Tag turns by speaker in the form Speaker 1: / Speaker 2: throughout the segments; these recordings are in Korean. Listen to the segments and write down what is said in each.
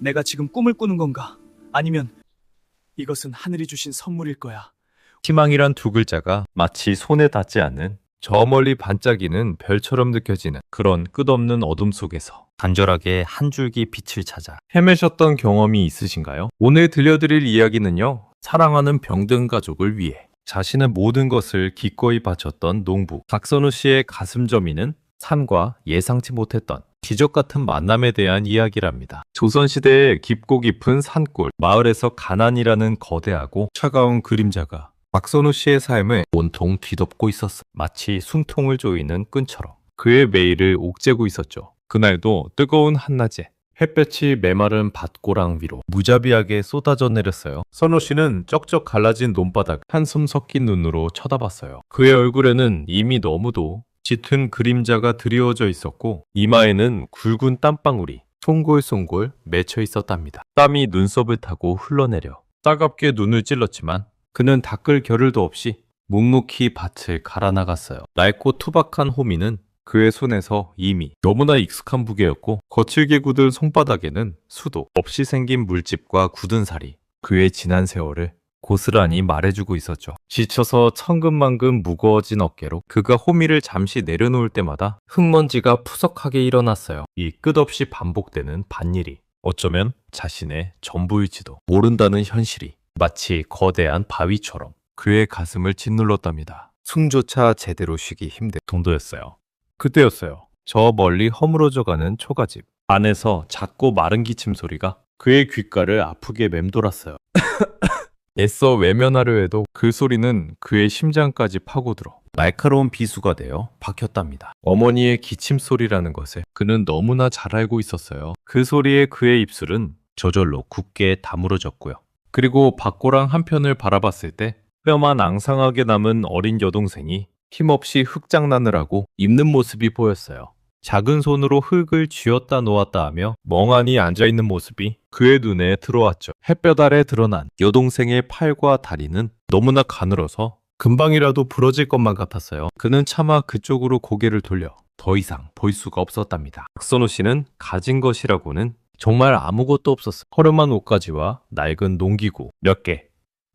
Speaker 1: 내가 지금 꿈을 꾸는 건가? 아니면 이것은 하늘이 주신 선물일 거야.
Speaker 2: 희망이란 두 글자가 마치 손에 닿지 않는 저 멀리 반짝이는 별처럼 느껴지는 그런 끝없는 어둠 속에서 간절하게 한 줄기 빛을 찾아 헤매셨던 경험이 있으신가요? 오늘 들려드릴 이야기는요, 사랑하는 병든 가족을 위해 자신의 모든 것을 기꺼이 바쳤던 농부 박선우 씨의 가슴 저미는 삶과 예상치 못했던 기적 같은 만남에 대한 이야기랍니다. 조선시대의 깊고 깊은 산골 마을에서 가난이라는 거대하고 차가운 그림자가 박선우 씨의 삶을 온통 뒤덮고 있었어. 마치 숨통을 조이는 끈처럼 그의 매일을 옥죄고 있었죠. 그날도 뜨거운 한낮에 햇볕이 메마른 밭고랑 위로 무자비하게 쏟아져 내렸어요. 선우 씨는 쩍쩍 갈라진 논바닥 한숨 섞인 눈으로 쳐다봤어요. 그의 얼굴에는 이미 너무도 짙은 그림자가 드리워져 있었고 이마에는 굵은 땀방울이 송골송골 맺혀 있었답니다. 땀이 눈썹을 타고 흘러내려 따갑게 눈을 찔렀지만 그는 닦을 겨를도 없이 묵묵히 밭을 갈아나갔어요. 낡고 투박한 호미는 그의 손에서 이미 너무나 익숙한 무게였고 거칠게 굳은 손바닥에는 수도 없이 생긴 물집과 굳은 살이 그의 지난 세월을 고스란히 말해주고 있었죠. 지쳐서 천근만근 무거워진 어깨로 그가 호미를 잠시 내려놓을 때마다 흙먼지가 푸석하게 일어났어요. 이 끝없이 반복되는 밭일이 어쩌면 자신의 전부일지도 모른다는 현실이 마치 거대한 바위처럼 그의 가슴을 짓눌렀답니다. 숨조차 제대로 쉬기 힘든 정도였어요. 그때였어요. 저 멀리 허물어져가는 초가집 안에서 작고 마른 기침 소리가 그의 귓가를 아프게 맴돌았어요. 애써 외면하려 해도 그 소리는 그의 심장까지 파고들어 날카로운 비수가 되어 박혔답니다. 어머니의 기침 소리라는 것을 그는 너무나 잘 알고 있었어요. 그 소리에 그의 입술은 저절로 굳게 다물어졌고요. 그리고 밭고랑 한편을 바라봤을 때 뼈만 앙상하게 남은 어린 여동생이 힘없이 흙장난을 하고 입는 모습이 보였어요. 작은 손으로 흙을 쥐었다 놓았다 하며 멍하니 앉아있는 모습이 그의 눈에 들어왔죠. 햇볕 아래 드러난 여동생의 팔과 다리는 너무나 가늘어서 금방이라도 부러질 것만 같았어요. 그는 차마 그쪽으로 고개를 돌려 더 이상 볼 수가 없었답니다. 박선우 씨는 가진 것이라고는 정말 아무것도 없었어요. 허름한 옷가지와 낡은 농기구 몇 개,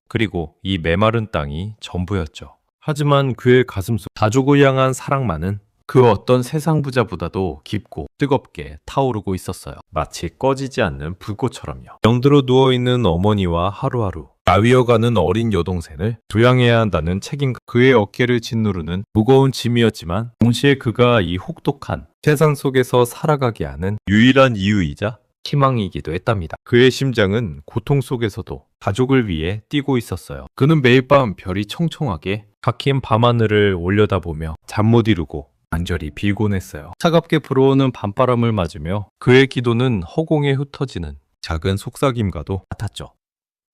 Speaker 2: 그리고 이 메마른 땅이 전부였죠. 하지만 그의 가슴속 가족을 향한 사랑만은 그 어떤 세상 부자보다도 깊고 뜨겁게 타오르고 있었어요. 마치 꺼지지 않는 불꽃처럼요. 병들어 누워있는 어머니와 하루하루 나위어가는 어린 여동생을 조양해야 한다는 책임감, 그의 어깨를 짓누르는 무거운 짐이었지만 동시에 그가 이 혹독한 세상 속에서 살아가게 하는 유일한 이유이자 희망이기도 했답니다. 그의 심장은 고통 속에서도 가족을 위해 뛰고 있었어요. 그는 매일 밤 별이 청청하게 박힌 밤하늘을 올려다보며 잠 못 이루고 간절히 빌곤 했어요. 차갑게 불어오는 밤바람을 맞으며 그의 기도는 허공에 흩어지는 작은 속삭임과도 같았죠.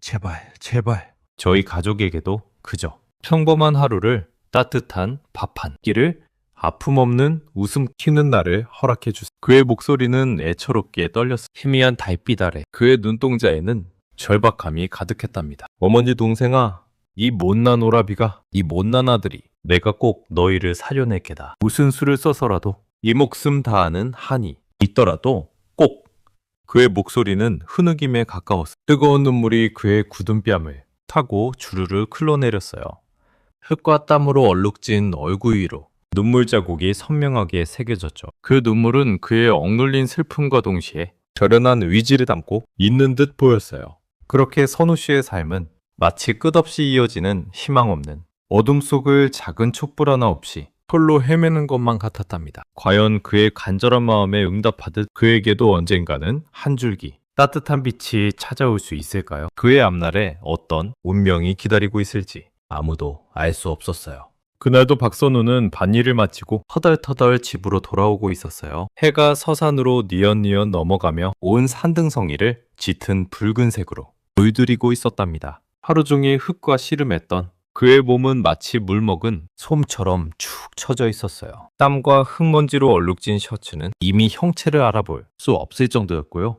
Speaker 2: 제발, 제발. 저희 가족에게도 그저 평범한 하루를 따뜻한 밥 한 끼를 아픔 없는 웃음 튀는 날을 허락해 주세요. 그의 목소리는 애처롭게 떨렸어. 희미한 달빛 아래 그의 눈동자에는 절박함이 가득했답니다. 어머니 동생아, 이 못난 오라비가, 이 못난 아들이 내가 꼭 너희를 살려낼 게다. 무슨 수를 써서라도 이 목숨 다하는 한이 있더라도 꼭. 그의 목소리는 흐느김에 가까웠어. 뜨거운 눈물이 그의 굳은 뺨을 타고 주르르 흘러내렸어요. 흙과 땀으로 얼룩진 얼굴 위로 눈물 자국이 선명하게 새겨졌죠. 그 눈물은 그의 억눌린 슬픔과 동시에 결연한 의지를 담고 있는 듯 보였어요. 그렇게 선우 씨의 삶은 마치 끝없이 이어지는 희망 없는 어둠 속을 작은 촛불 하나 없이 홀로 헤매는 것만 같았답니다. 과연 그의 간절한 마음에 응답하듯 그에게도 언젠가는 한 줄기 따뜻한 빛이 찾아올 수 있을까요? 그의 앞날에 어떤 운명이 기다리고 있을지 아무도 알 수 없었어요. 그날도 박선우는 밭일을 마치고 터덜터덜 집으로 돌아오고 있었어요. 해가 서산으로 뉘엿뉘엿 넘어가며 온 산등성이를 짙은 붉은색으로 물들이고 있었답니다. 하루 종일 흙과 씨름했던 그의 몸은 마치 물먹은 솜처럼 축 처져 있었어요. 땀과 흙먼지로 얼룩진 셔츠는 이미 형체를 알아볼 수 없을 정도였고요.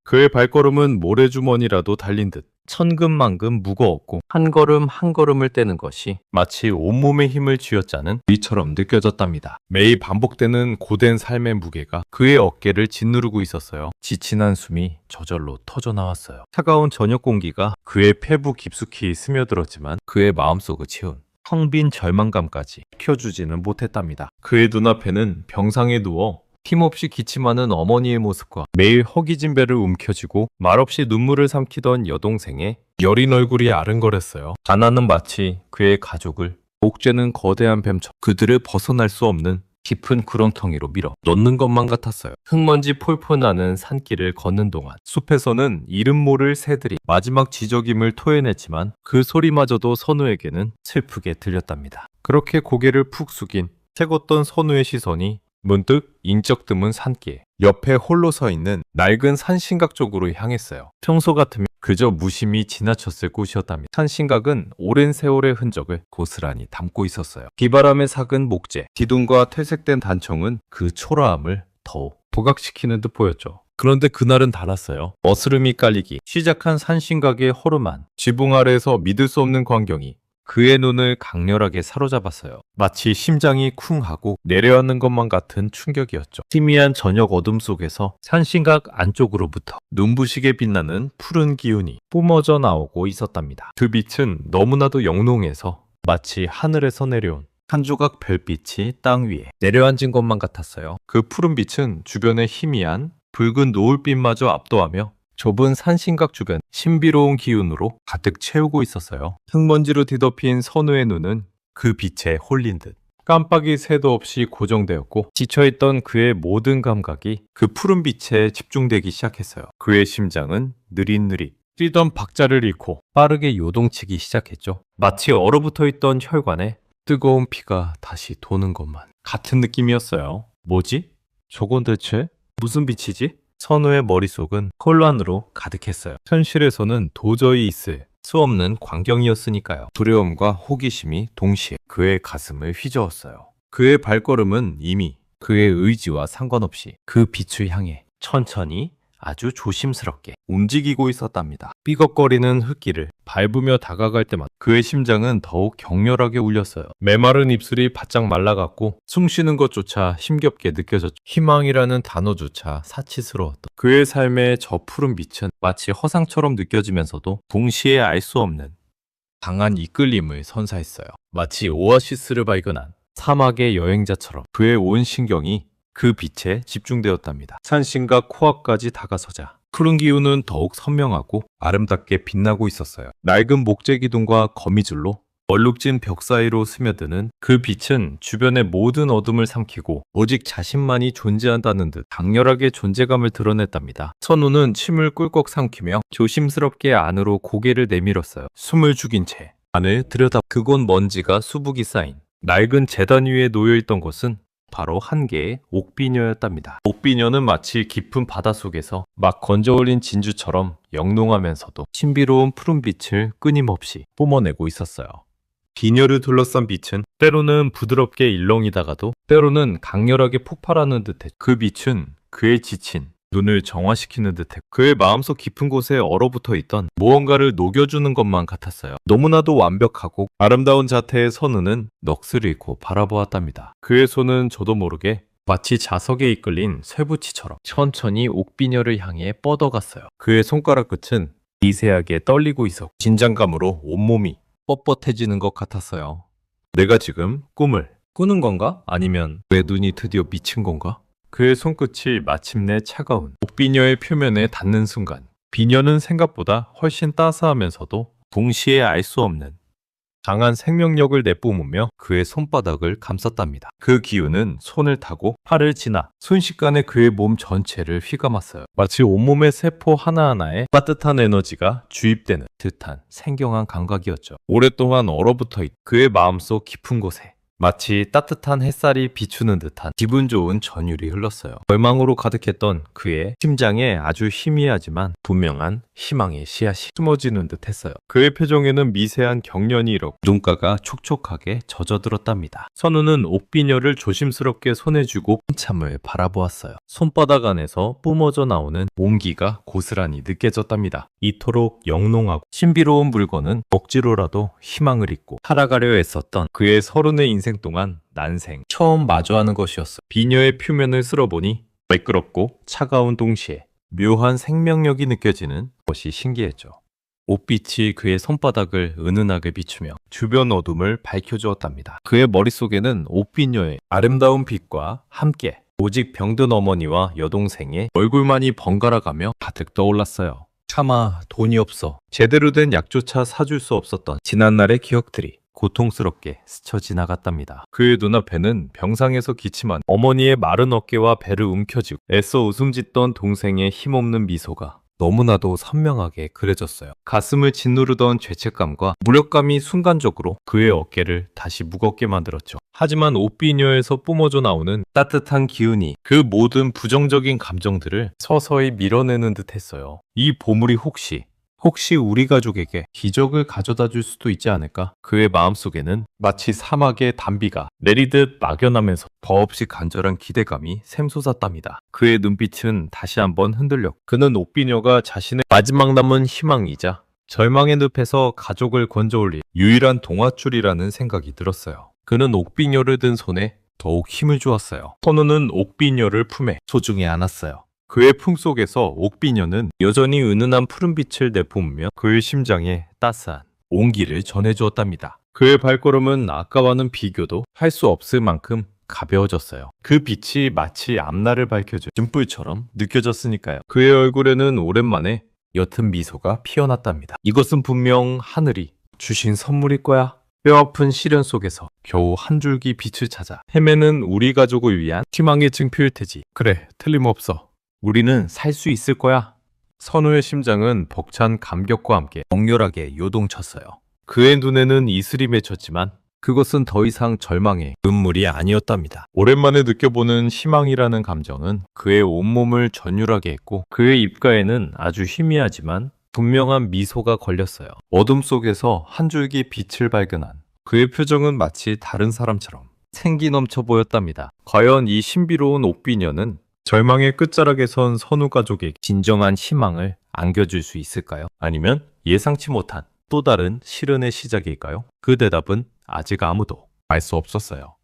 Speaker 2: 그의 발걸음은 모래주머니라도 달린 듯 천근만근 무거웠고 한 걸음 한 걸음을 떼는 것이 마치 온몸의 힘을 쥐어짜는 위처럼 느껴졌답니다. 매일 반복되는 고된 삶의 무게가 그의 어깨를 짓누르고 있었어요. 지친 한숨이 저절로 터져나왔어요. 차가운 저녁 공기가 그의 폐부 깊숙이 스며들었지만 그의 마음속을 채운 텅 빈 절망감까지 켜주지는 못했답니다. 그의 눈앞에는 병상에 누워 힘없이 기침하는 어머니의 모습과 매일 허기진 배를 움켜쥐고 말없이 눈물을 삼키던 여동생의 여린 얼굴이 아른거렸어요. 가나는 마치 그의 가족을 옥죄는 거대한 뱀처럼 그들을 벗어날 수 없는 깊은 구렁텅이로 밀어 넣는 것만 같았어요. 흙먼지 폴폴 나는 산길을 걷는 동안 숲에서는 이름 모를 새들이 마지막 지저김을 토해냈지만 그 소리마저도 선우에게는 슬프게 들렸답니다. 그렇게 고개를 푹 숙인 채궜던 선우의 시선이 문득 인적 드문 산길 옆에 홀로 서 있는 낡은 산신각 쪽으로 향했어요. 평소 같으면 그저 무심히 지나쳤을 곳이었답니다. 산신각은 오랜 세월의 흔적을 고스란히 담고 있었어요. 비바람에 삭은 목재, 기둥과 퇴색된 단청은 그 초라함을 더욱 부각시키는 듯 보였죠. 그런데 그날은 달랐어요. 어스름이 깔리기 시작한 산신각의 허름한 지붕 아래에서 믿을 수 없는 광경이 그의 눈을 강렬하게 사로잡았어요. 마치 심장이 쿵 하고 내려앉는 것만 같은 충격이었죠. 희미한 저녁 어둠 속에서 산신각 안쪽으로부터 눈부시게 빛나는 푸른 기운이 뿜어져 나오고 있었답니다. 그 빛은 너무나도 영롱해서 마치 하늘에서 내려온 한 조각 별빛이 땅 위에 내려앉은 것만 같았어요. 그 푸른 빛은 주변의 희미한 붉은 노을빛마저 압도하며 좁은 산신각 주변 신비로운 기운으로 가득 채우고 있었어요. 흙먼지로 뒤덮인 선우의 눈은 그 빛에 홀린 듯 깜빡이 새도 없이 고정되었고 지쳐있던 그의 모든 감각이 그 푸른 빛에 집중되기 시작했어요. 그의 심장은 느릿느릿 뛰던 박자를 잃고 빠르게 요동치기 시작했죠. 마치 얼어붙어 있던 혈관에 뜨거운 피가 다시 도는 것만 같은 느낌이었어요. 뭐지? 저건 대체 무슨 빛이지? 선우의 머릿속은 혼란으로 가득했어요. 현실에서는 도저히 있을 수 없는 광경이었으니까요. 두려움과 호기심이 동시에 그의 가슴을 휘저었어요. 그의 발걸음은 이미 그의 의지와 상관없이 그 빛을 향해 천천히 아주 조심스럽게 움직이고 있었답니다. 삐걱거리는 흙길을 밟으며 다가갈 때마다 그의 심장은 더욱 격렬하게 울렸어요. 메마른 입술이 바짝 말라갔고 숨쉬는 것조차 힘겹게 느껴졌죠. 희망이라는 단어조차 사치스러웠던 그의 삶의 저 푸른 빛은 마치 허상처럼 느껴지면서도 동시에 알 수 없는 강한 이끌림을 선사했어요. 마치 오아시스를 발견한 사막의 여행자처럼 그의 온 신경이 그 빛에 집중되었답니다. 산신각 코앞까지 다가서자 푸른 기운은 더욱 선명하고 아름답게 빛나고 있었어요. 낡은 목재 기둥과 거미줄로 얼룩진 벽 사이로 스며드는 그 빛은 주변의 모든 어둠을 삼키고 오직 자신만이 존재한다는 듯 강렬하게 존재감을 드러냈답니다. 선우는 침을 꿀꺽 삼키며 조심스럽게 안으로 고개를 내밀었어요. 숨을 죽인 채 안을 들여다 그곳 먼지가 수북이 쌓인 낡은 재단 위에 놓여있던 것은 바로 한 개의 옥비녀였답니다. 옥비녀는 마치 깊은 바닷속에서 막 건져올린 진주처럼 영롱하면서도 신비로운 푸른빛을 끊임없이 뿜어내고 있었어요. 비녀를 둘러싼 빛은 때로는 부드럽게 일렁이다가도 때로는 강렬하게 폭발하는 듯했죠. 그 빛은 그의 지친 눈을 정화시키는 듯했고 그의 마음속 깊은 곳에 얼어붙어 있던 무언가를 녹여주는 것만 같았어요. 너무나도 완벽하고 아름다운 자태의 선우는 넋을 잃고 바라보았답니다. 그의 손은 저도 모르게 마치 자석에 이끌린 쇠붙이처럼 천천히 옥비녀를 향해 뻗어갔어요. 그의 손가락 끝은 미세하게 떨리고 있어 긴장감으로 온몸이 뻣뻣해지는 것 같았어요. 내가 지금 꿈을 꾸는 건가? 아니면 내 눈이 드디어 미친 건가? 그의 손끝이 마침내 차가운 옥비녀의 표면에 닿는 순간 비녀는 생각보다 훨씬 따스하면서도 동시에 알 수 없는 강한 생명력을 내뿜으며 그의 손바닥을 감쌌답니다. 그 기운은 손을 타고 팔을 지나 순식간에 그의 몸 전체를 휘감았어요. 마치 온몸의 세포 하나하나에 따뜻한 에너지가 주입되는 듯한 생경한 감각이었죠. 오랫동안 얼어붙어 있던 그의 마음속 깊은 곳에 마치 따뜻한 햇살이 비추는 듯한 기분 좋은 전율이 흘렀어요. 절망으로 가득했던 그의 심장에 아주 희미하지만 분명한 희망의 씨앗이 숨어지는 듯 했어요. 그의 표정에는 미세한 경련이 일었고 눈가가 촉촉하게 젖어들었답니다. 선우는 옥비녀를 조심스럽게 손에 쥐고 한참을 바라보았어요. 손바닥 안에서 뿜어져 나오는 온기가 고스란히 느껴졌답니다. 이토록 영롱하고 신비로운 물건은 억지로라도 희망을 잊고 살아가려 했었던 그의 30의 인생 동안 난생 처음 마주하는 것이었어. 비녀의 표면을 쓸어보니 매끄럽고 차가운 동시에 묘한 생명력이 느껴지는 것이 신기했죠. 옷빛이 그의 손바닥을 은은하게 비추며 주변 어둠을 밝혀주었답니다. 그의 머릿속에는 옷비녀의 아름다운 빛과 함께 오직 병든 어머니와 여동생의 얼굴만이 번갈아가며 가득 떠올랐어요. 차마 돈이 없어 제대로 된 약조차 사줄 수 없었던 지난날의 기억들이 고통스럽게 스쳐 지나갔답니다. 그의 눈앞에는 병상에서 기침한 어머니의 마른 어깨와 배를 움켜쥐고 애써 웃음 짓던 동생의 힘없는 미소가 너무나도 선명하게 그려졌어요. 가슴을 짓누르던 죄책감과 무력감이 순간적으로 그의 어깨를 다시 무겁게 만들었죠. 하지만 옷비녀에서 뿜어져 나오는 따뜻한 기운이 그 모든 부정적인 감정들을 서서히 밀어내는 듯 했어요. 이 보물이 혹시 우리 가족에게 기적을 가져다 줄 수도 있지 않을까? 그의 마음속에는 마치 사막의 단비가 내리듯 막연하면서 더없이 간절한 기대감이 샘솟았답니다. 그의 눈빛은 다시 한번 흔들렸고 그는 옥비녀가 자신의 마지막 남은 희망이자 절망의 늪에서 가족을 건져올릴 유일한 동화줄이라는 생각이 들었어요. 그는 옥비녀를 든 손에 더욱 힘을 주었어요. 선우는 옥비녀를 품에 소중히 안았어요. 그의 품속에서 옥비녀는 여전히 은은한 푸른빛을 내뿜으며 그의 심장에 따스한 온기를 전해주었답니다. 그의 발걸음은 아까와는 비교도 할 수 없을 만큼 가벼워졌어요. 그 빛이 마치 앞날을 밝혀준 등불처럼 느껴졌으니까요. 그의 얼굴에는 오랜만에 옅은 미소가 피어났답니다. 이것은 분명 하늘이 주신 선물일 거야. 뼈아픈 시련 속에서 겨우 한 줄기 빛을 찾아 헤매는 우리 가족을 위한 희망의 증표일 테지. 그래, 틀림없어. 우리는 살 수 있을 거야. 선우의 심장은 벅찬 감격과 함께 격렬하게 요동쳤어요. 그의 눈에는 이슬이 맺혔지만 그것은 더 이상 절망의 눈물이 아니었답니다. 오랜만에 느껴보는 희망이라는 감정은 그의 온몸을 전율하게 했고 그의 입가에는 아주 희미하지만 분명한 미소가 걸렸어요. 어둠 속에서 한 줄기 빛을 발견한 그의 표정은 마치 다른 사람처럼 생기 넘쳐 보였답니다. 과연 이 신비로운 옥비녀는 절망의 끝자락에 선 선우 가족에게 진정한 희망을 안겨줄 수 있을까요? 아니면 예상치 못한 또 다른 시련의 시작일까요? 그 대답은 아직 아무도 알 수 없었어요.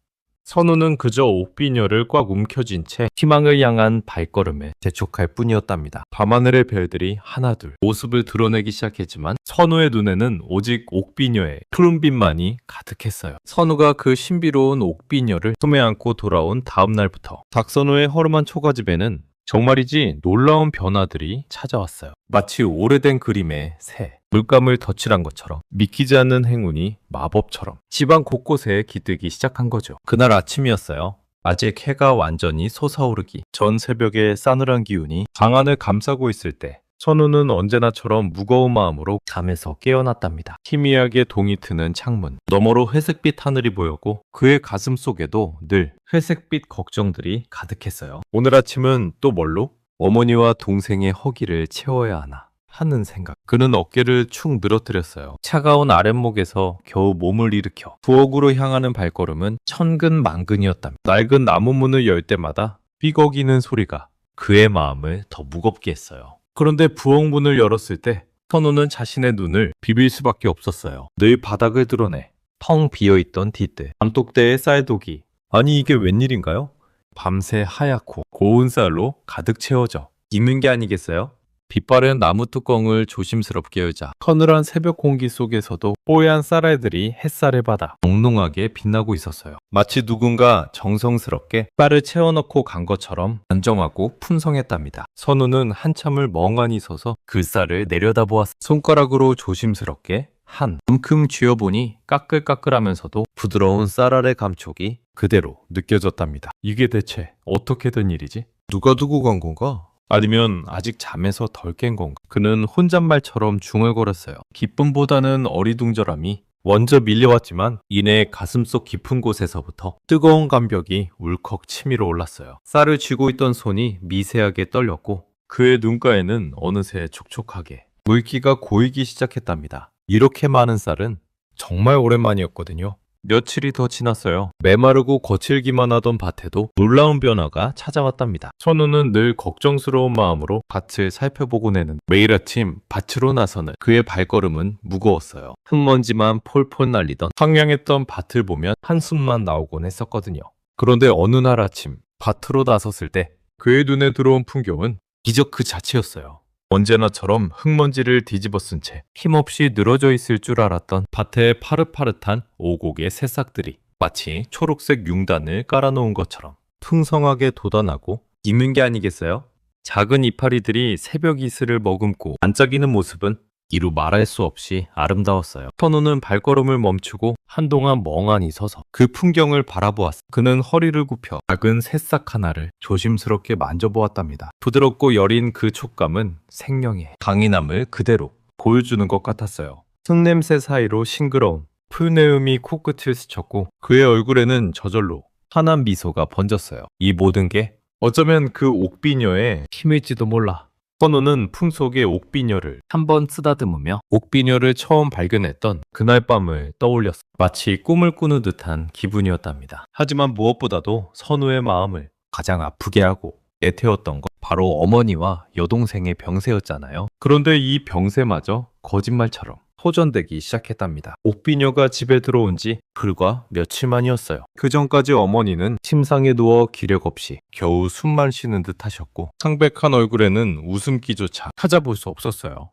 Speaker 2: 선우는 그저 옥비녀를 꽉 움켜쥔 채 희망을 향한 발걸음에 재촉할 뿐이었답니다. 밤하늘의 별들이 하나둘 모습을 드러내기 시작했지만 선우의 눈에는 오직 옥비녀의 푸른빛만이 가득했어요. 선우가 그 신비로운 옥비녀를 품에 안고 돌아온 다음 날부터 닥선우의 허름한 초가집에는 정말이지 놀라운 변화들이 찾아왔어요. 마치 오래된 그림의 새, 물감을 덧칠한 것처럼 믿기지 않는 행운이 마법처럼 집안 곳곳에 깃들기 시작한 거죠. 그날 아침이었어요. 아직 해가 완전히 솟아오르기 전 새벽의 싸늘한 기운이 방안을 감싸고 있을 때 선우는 언제나처럼 무거운 마음으로 잠에서 깨어났답니다. 희미하게 동이 트는 창문 너머로 회색빛 하늘이 보였고 그의 가슴 속에도 늘 회색빛 걱정들이 가득했어요. 오늘 아침은 또 뭘로? 어머니와 동생의 허기를 채워야 하나 하는 생각. 그는 어깨를 축 늘어뜨렸어요. 차가운 아랫목에서 겨우 몸을 일으켜 부엌으로 향하는 발걸음은 천근만근이었답니다. 낡은 나무 문을 열 때마다 삐걱이는 소리가 그의 마음을 더 무겁게 했어요. 그런데 부엌 문을 열었을 때 선우는 자신의 눈을 비빌 수밖에 없었어요. 늘 바닥을 드러내 텅 비어있던 뒷뜰, 암독대의 쌀독이 아니 이게 웬일인가요? 밤새 하얗고 고운 쌀로 가득 채워져 익는 게 아니겠어요? 빛바랜 나무 뚜껑을 조심스럽게 열자 서늘한 새벽 공기 속에서도 뽀얀 쌀알들이 햇살을 받아 영롱하게 빛나고 있었어요. 마치 누군가 정성스럽게 쌀을 채워넣고 간 것처럼 안정하고 풍성했답니다. 선우는 한참을 멍하니 서서 그 쌀을 내려다보았어. 손가락으로 조심스럽게 한 움큼 쥐어보니 까끌까끌하면서도 부드러운 쌀알의 감촉이 그대로 느껴졌답니다. 이게 대체 어떻게 된 일이지? 누가 두고 간 건가? 아니면 아직 잠에서 덜 깬 건가? 그는 혼잣말처럼 중얼거렸어요. 기쁨보다는 어리둥절함이 먼저 밀려왔지만 이내 가슴속 깊은 곳에서부터 뜨거운 감격이 울컥 치밀어 올랐어요. 쌀을 쥐고 있던 손이 미세하게 떨렸고 그의 눈가에는 어느새 촉촉하게 물기가 고이기 시작했답니다. 이렇게 많은 쌀은 정말 오랜만이었거든요. 며칠이 더 지났어요. 메마르고 거칠기만 하던 밭에도 놀라운 변화가 찾아왔답니다. 선우는 늘 걱정스러운 마음으로 밭을 살펴보곤 했는데 매일 아침 밭으로 나서는 그의 발걸음은 무거웠어요. 흙먼지만 폴폴 날리던 황량했던 밭을 보면 한숨만 나오곤 했었거든요. 그런데 어느 날 아침 밭으로 나섰을 때 그의 눈에 들어온 풍경은 기적 그 자체였어요. 언제나처럼 흙먼지를 뒤집어 쓴 채 힘없이 늘어져 있을 줄 알았던 밭의 파릇파릇한 오곡의 새싹들이 마치 초록색 융단을 깔아놓은 것처럼 풍성하게 돋아나고 있는 게 아니겠어요? 작은 이파리들이 새벽 이슬을 머금고 반짝이는 모습은 이루 말할 수 없이 아름다웠어요. 선우는 발걸음을 멈추고 한동안 멍하니 서서 그 풍경을 바라보았어. 그는 허리를 굽혀 작은 새싹 하나를 조심스럽게 만져보았답니다. 부드럽고 여린 그 촉감은 생명의 강인함을 그대로 보여주는 것 같았어요. 흙냄새 사이로 싱그러운 풀내음이 코끝을 스쳤고 그의 얼굴에는 저절로 환한 미소가 번졌어요. 이 모든 게 어쩌면 그 옥비녀의 힘일지도 몰라. 선우는 품속의 옥비녀를 한번 쓰다듬으며 옥비녀를 처음 발견했던 그날 밤을 떠올렸어. 마치 꿈을 꾸는 듯한 기분이었답니다. 하지만 무엇보다도 선우의 마음을 가장 아프게 하고 애태웠던 건 바로 어머니와 여동생의 병세였잖아요. 그런데 이 병세마저 거짓말처럼 호전되기 시작했답니다. 옥비녀가 집에 들어온 지 불과 며칠 만이었어요. 그 전까지 어머니는 침상에 누워 기력 없이 겨우 숨만 쉬는 듯 하셨고 창백한 얼굴에는 웃음기조차 찾아볼 수 없었어요.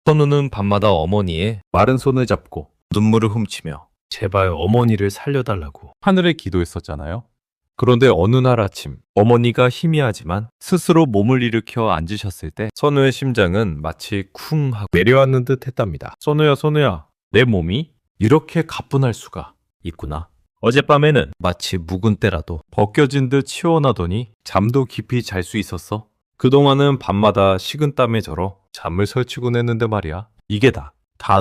Speaker 2: 선우는 밤마다 어머니의 마른 손을 잡고 눈물을 훔치며 제발 어머니를 살려달라고 하늘에 기도했었잖아요. 그런데 어느 날 아침 어머니가 희미하지만 스스로 몸을 일으켜 앉으셨을 때 선우의 심장은 마치 쿵 하고 내려앉는 듯 했답니다. 선우야, 내 몸이 이렇게 가뿐할 수가 있구나. 어젯밤에는 마치 묵은 때라도 벗겨진 듯 시원하더니 잠도 깊이 잘 수 있었어. 그동안은 밤마다 식은땀에 절어 잠을 설치곤 했는데 말이야. 이게 다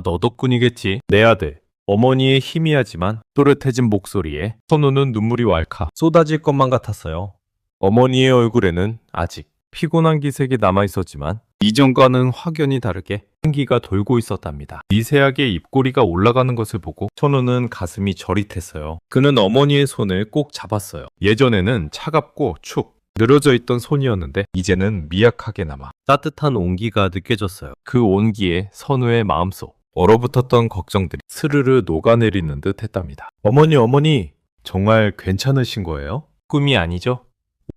Speaker 2: 너 덕분이겠지. 내 아들. 어머니의 희미하지만 또렷해진 목소리에 선우는 눈물이 왈칵 쏟아질 것만 같았어요. 어머니의 얼굴에는 아직 피곤한 기색이 남아있었지만 이전과는 확연히 다르게 생기가 돌고 있었답니다. 미세하게 입꼬리가 올라가는 것을 보고 선우는 가슴이 저릿했어요. 그는 어머니의 손을 꼭 잡았어요. 예전에는 차갑고 축 늘어져 있던 손이었는데 이제는 미약하게나마 따뜻한 온기가 느껴졌어요. 그 온기에 선우의 마음속 얼어붙었던 걱정들이 스르르 녹아내리는 듯 했답니다. 어머니, 정말 괜찮으신 거예요? 꿈이 아니죠?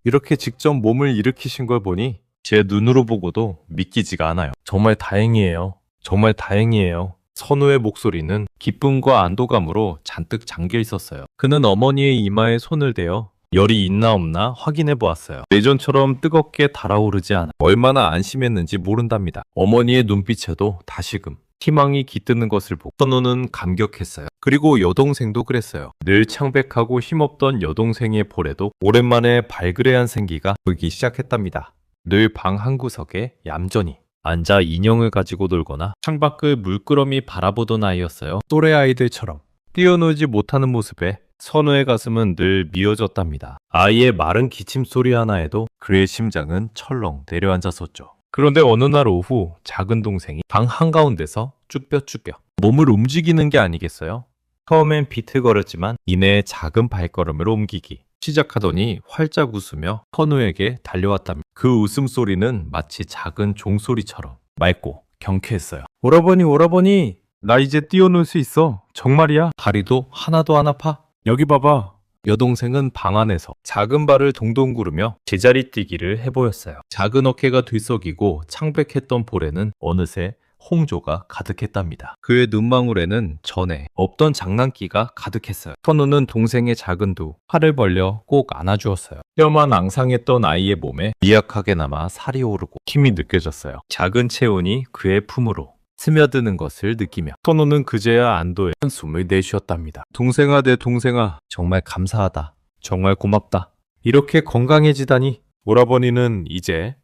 Speaker 2: 이렇게 직접 몸을 일으키신 걸 보니 제 눈으로 보고도 믿기지가 않아요. 정말 다행이에요. 정말 다행이에요. 선우의 목소리는 기쁨과 안도감으로 잔뜩 잠겨 있었어요. 그는 어머니의 이마에 손을 대어 열이 있나 없나 확인해 보았어요. 예전처럼 뜨겁게 달아오르지 않아 얼마나 안심했는지 모른답니다. 어머니의 눈빛에도 다시금 희망이 깃드는 것을 보고 선우는 감격했어요. 그리고 여동생도 그랬어요. 늘 창백하고 힘없던 여동생의 볼에도 오랜만에 발그레한 생기가 보이기 시작했답니다. 늘 방 한구석에 얌전히 앉아 인형을 가지고 놀거나 창밖을 물끄러미 바라보던 아이였어요. 또래 아이들처럼 뛰어놀지 못하는 모습에 선우의 가슴은 늘 미어졌답니다. 아이의 마른 기침 소리 하나에도 그의 심장은 철렁 내려앉았었죠. 그런데 어느 날 오후 작은 동생이 방 한가운데서 쭈뼛쭈뼛 몸을 움직이는 게 아니겠어요? 처음엔 비틀거렸지만 이내 작은 발걸음을 옮기기 시작하더니 활짝 웃으며 선우에게 달려왔답니다. 그 웃음소리는 마치 작은 종소리처럼 맑고 경쾌했어요. 오라버니, 나 이제 뛰어놀 수 있어. 정말이야. 다리도 하나도 안 아파. 여기 봐봐. 여동생은 방 안에서 작은 발을 동동 구르며 제자리 뛰기를 해보였어요. 작은 어깨가 들썩이고 창백했던 볼에는 어느새 홍조가 가득했답니다. 그의 눈망울에는 전에 없던 장난기가 가득했어요. 선우는 동생의 작은 두 팔을 벌려 꼭 안아주었어요. 뼈만 앙상했던 아이의 몸에 미약하게나마 살이 오르고 힘이 느껴졌어요. 작은 체온이 그의 품으로 스며드는 것을 느끼며 선우는 그제야 안도의 한숨을 내쉬었답니다. 동생아, 내 동생아, 정말 감사하다. 정말 고맙다. 이렇게 건강해지다니. 오라버니는 이제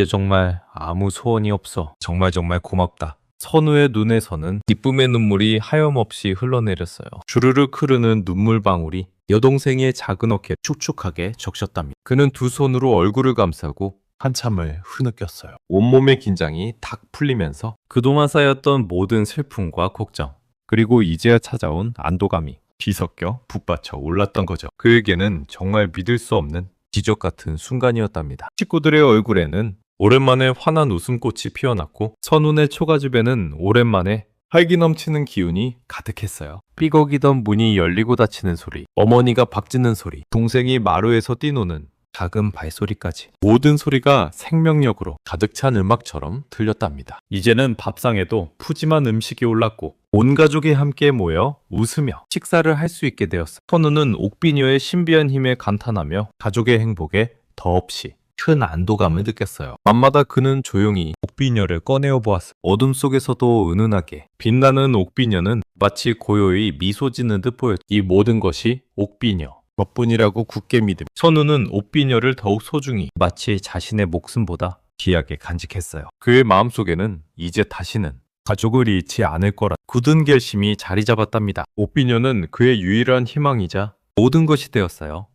Speaker 2: 정말 아무 소원이 없어. 정말 고맙다. 선우의 눈에서는 기쁨의 눈물이 하염없이 흘러내렸어요. 주르륵 흐르는 눈물방울이 여동생의 작은 어깨를 축축하게 적셨답니다. 그는 두 손으로 얼굴을 감싸고 한참을 흐느꼈어요. 온몸의 긴장이 탁 풀리면서 그동안 쌓였던 모든 슬픔과 걱정, 그리고 이제야 찾아온 안도감이 뒤섞여 북받쳐 올랐던 거죠. 그에게는 정말 믿을 수 없는 기적 같은 순간이었답니다. 식구들의 얼굴에는 오랜만에 환한 웃음꽃이 피어났고 선운의 초가집에는 오랜만에 활기 넘치는 기운이 가득했어요. 삐걱이던 문이 열리고 닫히는 소리, 어머니가 박 짖는 소리, 동생이 마루에서 뛰노는 작은 발소리까지 모든 소리가 생명력으로 가득 찬 음악처럼 들렸답니다. 이제는 밥상에도 푸짐한 음식이 올랐고 온 가족이 함께 모여 웃으며 식사를 할 수 있게 되었어. 선우는 옥비녀의 신비한 힘에 감탄하며 가족의 행복에 더없이 큰 안도감을 느꼈어요. 밤마다 그는 조용히 옥비녀를 꺼내어 보았어. 어둠 속에서도 은은하게 빛나는 옥비녀는 마치 고요히 미소 짓는 듯 보였다. 이 모든 것이 옥비녀 덕분이라고 굳게 믿음. 선우는 옥비녀를 더욱 소중히 마치 자신의 목숨보다 귀하게 간직했어요. 그의 마음속에는 이제 다시는 가족을 잃지 않을 거라 굳은 결심이 자리 잡았답니다. 옥비녀는 그의 유일한 희망이자 모든 것이 되었어요.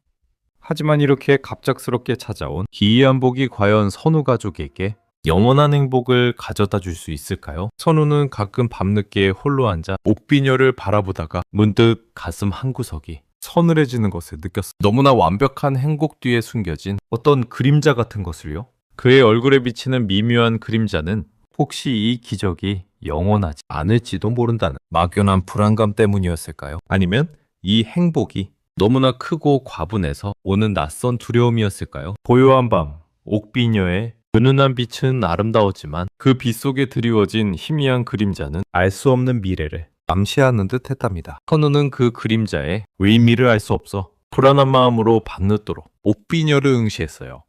Speaker 2: 하지만 이렇게 갑작스럽게 찾아온 기이한 복이 과연 선우 가족에게 영원한 행복을 가져다 줄 수 있을까요? 선우는 가끔 밤늦게 홀로 앉아 옥비녀를 바라보다가 문득 가슴 한구석이 서늘해지는 것을 느꼈어. 너무나 완벽한 행복 뒤에 숨겨진 어떤 그림자 같은 것을요. 그의 얼굴에 비치는 미묘한 그림자는 혹시 이 기적이 영원하지 않을지도 모른다는 막연한 불안감 때문이었을까요? 아니면 이 행복이 너무나 크고 과분해서 오는 낯선 두려움이었을까요? 고요한 밤, 옥비녀의 은은한 빛은 아름다웠지만 그 빛 속에 드리워진 희미한 그림자는 알 수 없는 미래를 암시하는 듯 했답니다. 선우는 그 그림자의 의미를 알 수 없어 불안한 마음으로 밤늦도록 옥비녀를 응시했어요.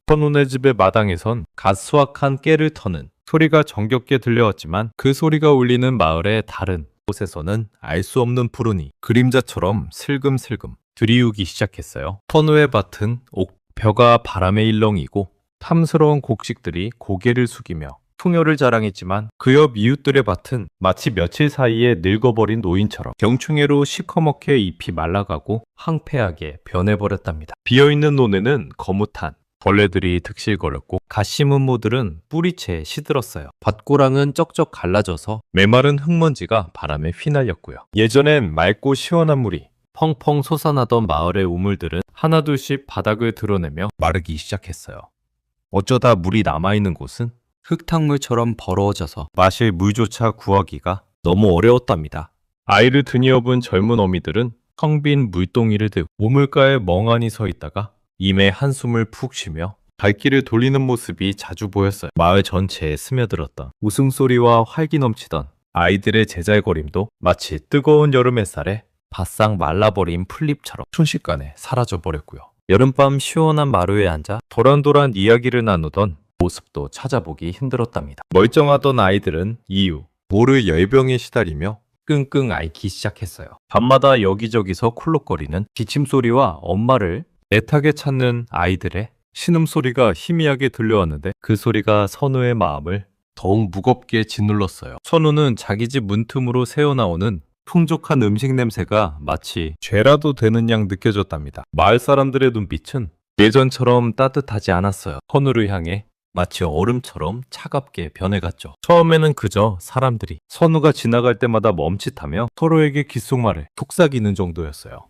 Speaker 2: 선우네 집의 마당에선 갓 수확한 깨를 터는 소리가 정겹게 들려왔지만 그 소리가 울리는 마을의 다른 곳에서는 알 수 없는 푸른이 그림자처럼 슬금슬금 들이우기 시작했어요. 선우의 밭은 옥벼가 바람에 일렁이고 탐스러운 곡식들이 고개를 숙이며 풍요를 자랑했지만 그 옆 이웃들의 밭은 마치 며칠 사이에 늙어버린 노인처럼 병충해로 시커멓게 잎이 말라가고 황폐하게 변해버렸답니다. 비어있는 논에는 거뭇한 벌레들이 득실거렸고 갓 심은 모들은 뿌리채 시들었어요. 밭고랑은 쩍쩍 갈라져서 메마른 흙먼지가 바람에 휘날렸고요. 예전엔 맑고 시원한 물이 펑펑 솟아나던 마을의 우물들은 하나둘씩 바닥을 드러내며 마르기 시작했어요. 어쩌다 물이 남아있는 곳은 흙탕물처럼 벌어져서 마실 물조차 구하기가 너무 어려웠답니다. 아이를 드니어본 젊은 어미들은 텅 빈 물동이를 들고 우물가에 멍하니 서 있다가 임에 한숨을 푹 쉬며 발길을 돌리는 모습이 자주 보였어요. 마을 전체에 스며들었던 웃음소리와 활기 넘치던 아이들의 제잘거림도 마치 뜨거운 여름 햇살에 바싹 말라버린 풀잎처럼 순식간에 사라져버렸고요. 여름밤 시원한 마루에 앉아 도란도란 이야기를 나누던 모습도 찾아보기 힘들었답니다. 멀쩡하던 아이들은 이유 모를 열병에 시달리며 끙끙 앓기 시작했어요. 밤마다 여기저기서 콜록거리는 기침소리와 엄마를 애타게 찾는 아이들의 신음소리가 희미하게 들려왔는데 그 소리가 선우의 마음을 더욱 무겁게 짓눌렀어요. 선우는 자기 집 문틈으로 새어나오는 풍족한 음식 냄새가 마치 죄라도 되는 양 느껴졌답니다. 마을 사람들의 눈빛은 예전처럼 따뜻하지 않았어요. 선우를 향해 마치 얼음처럼 차갑게 변해갔죠. 처음에는 그저 사람들이 선우가 지나갈 때마다 멈칫하며 서로에게 귓속말을 속삭이는 정도였어요.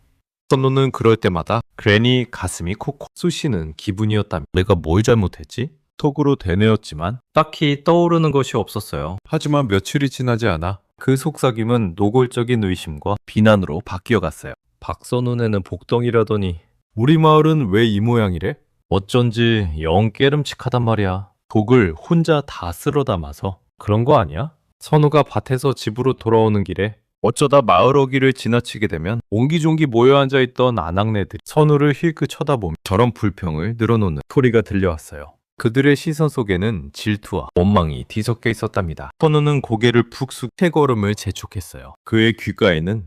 Speaker 2: 선우는 그럴 때마다 괜히 가슴이 콕콕 쑤시는 기분이었다며 내가 뭘 잘못했지? 속으로 되뇌었지만 딱히 떠오르는 것이 없었어요. 하지만 며칠이 지나지 않아 그 속삭임은 노골적인 의심과 비난으로 바뀌어갔어요. 박선우네는 복덩이라더니 우리 마을은 왜 이 모양이래? 어쩐지 영 깨름칙하단 말이야. 독을 혼자 다 쓸어 담아서 그런 거 아니야? 선우가 밭에서 집으로 돌아오는 길에 어쩌다 마을 어귀를 지나치게 되면 옹기종기 모여 앉아있던 아낙네들이 선우를 힐끗 쳐다보며 저런 불평을 늘어놓는 소리가 들려왔어요. 그들의 시선 속에는 질투와 원망이 뒤섞여 있었답니다. 선우는 고개를 푹 숙 해걸음을 재촉했어요. 그의 귓가에는